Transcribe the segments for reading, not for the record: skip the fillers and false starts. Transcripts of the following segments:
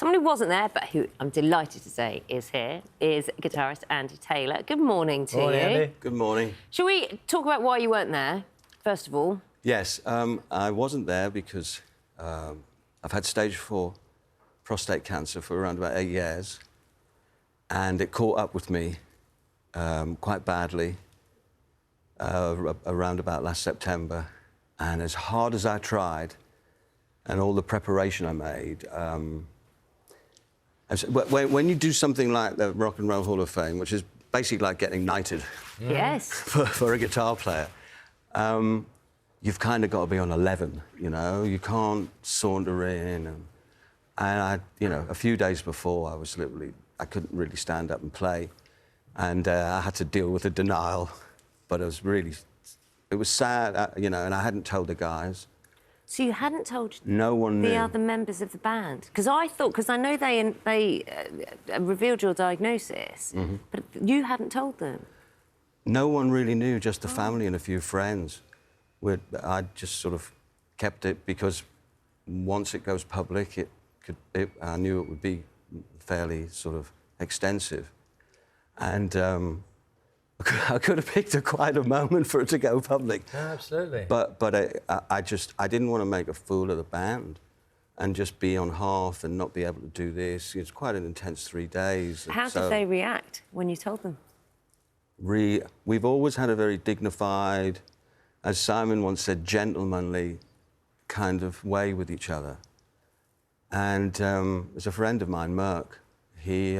Someone who wasn't there, but who I'm delighted to say is here, is guitarist Andy Taylor. Good morning to you. Andy. Good morning. Shall we talk about why you weren't there, first of all? Yes, I wasn't there because I've had stage 4 prostate cancer for around about 8 years, and it caught up with me quite badly around about last September. And as hard as I tried, and all the preparation I made, when you do something like the Rock and Roll Hall of Fame, which is basically like getting knighted Yes. for a guitar player, you've kind of got to be on 11, you know? You can't saunter in. And I, you know, a few days before, I couldn't really stand up and play. And I had to deal with the denial, but it was sad, you know, and I hadn't told the guys. So you hadn't told no one knew. The other members of the band? Because I know they revealed your diagnosis, but you hadn't told them. No one really knew, just the family and a few friends. I just sort of kept it because once it goes public, I knew it would be fairly sort of extensive. And I could have picked quite a moment for it to go public. Yeah, absolutely. But I didn't want to make a fool of the band and just be on half and not be able to do this. It's quite an intense 3 days. How did they react when you told them? We've always had a very dignified, as Simon once said, gentlemanly kind of way with each other. And there's a friend of mine, Merck, he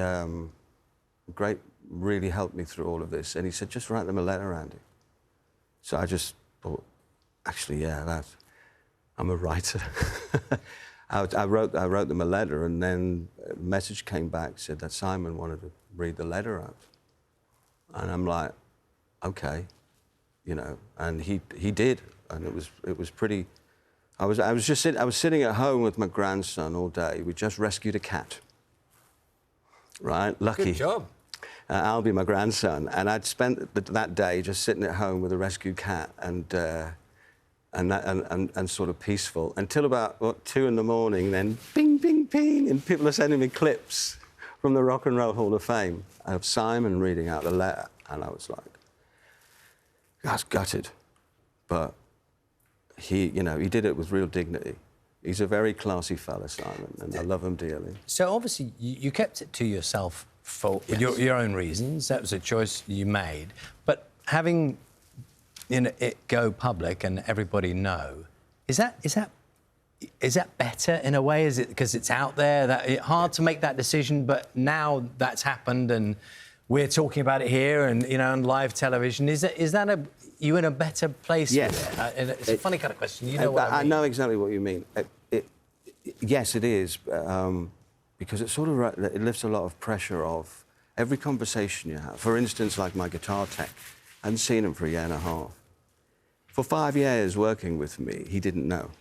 really helped me through all of this. And he said, just write them a letter, Andy. So I just thought, actually, yeah, I'm a writer. I wrote them a letter, and then a message came back, said that Simon wanted to read the letter out. And I'm like, OK, you know, and he did. And it was pretty... I was sitting at home with my grandson all day. We just rescued a cat, right? Lucky. Good job. Albie, my grandson, and I'd spent that day just sitting at home with a rescued cat and sort of peaceful until about 2 in the morning. Then ping, ping, ping, and people are sending me clips from the Rock and Roll Hall of Fame of Simon reading out the letter, and I was like, I was gutted, but he did it with real dignity. He's a very classy fella, Simon, and I love him dearly. So obviously you kept it to yourself for your own reasons. That was a choice you made. But having it go public and everybody know, is that better in a way? Is it because it's out there that it's hard to make that decision, but now that's happened and we're talking about it here and on live television? Is that you in a better place? Yes. With it? It's a funny kind of question. You know what I mean? I know exactly what you mean. Yes, it is. Because it lifts a lot of pressure off every conversation you have. For instance, like my guitar tech, I hadn't seen him for 1.5 years. For 5 years working with me, he didn't know.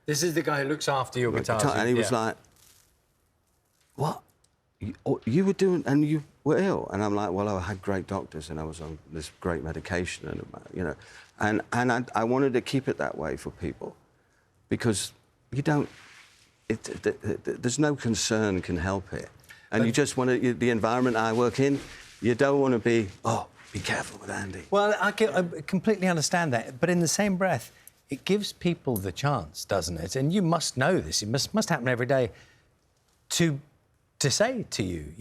This is the guy who looks after your guitars. And he was like, what? You were doing, and you were ill? And I'm like, well, I had great doctors and I was on this great medication, and I wanted to keep it that way for people because you don't... there's no concern can help it. And you just want to... The environment I work in, you don't want to be, be careful with Andy. Well, I completely understand that. But in the same breath, it gives people the chance, doesn't it? And you must know this. It must happen every day to say to you,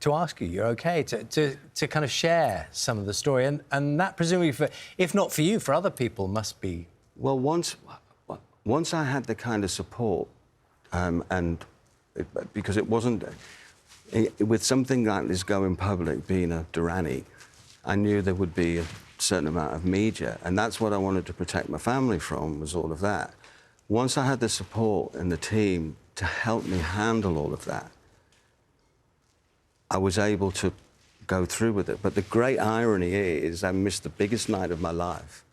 to ask you, you're OK, to kind of share some of the story. And that, presumably, if not for you, for other people, must be... Well, once I had the kind of support, because it wasn't... with something like this going public, being a Duranie, I knew there would be a certain amount of media, and that's what I wanted to protect my family from, was all of that. Once I had the support and the team to help me handle all of that, I was able to go through with it. But the great irony is I missed the biggest night of my life,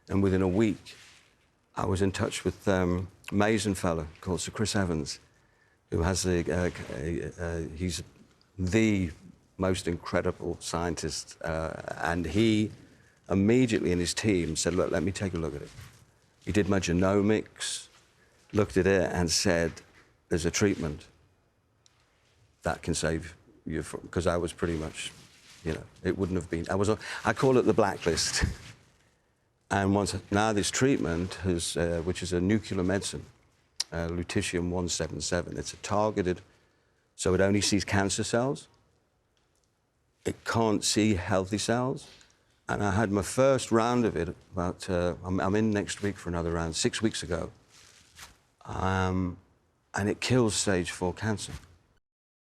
and within a week, I was in touch with an amazing fella called Sir Chris Evans, who has he's the most incredible scientist, and he immediately in his team said, look, let me take a look at it. He did my genomics, looked at it and said, there's a treatment. that can save you from, because I was pretty much, you know, it wouldn't have been. I call it the blacklist. And now this treatment has, which is a nuclear medicine, lutetium-177. It's a targeted, so it only sees cancer cells. It can't see healthy cells. And I had my first round of it about, I'm in next week for another round, 6 weeks ago. And it kills stage 4 cancer.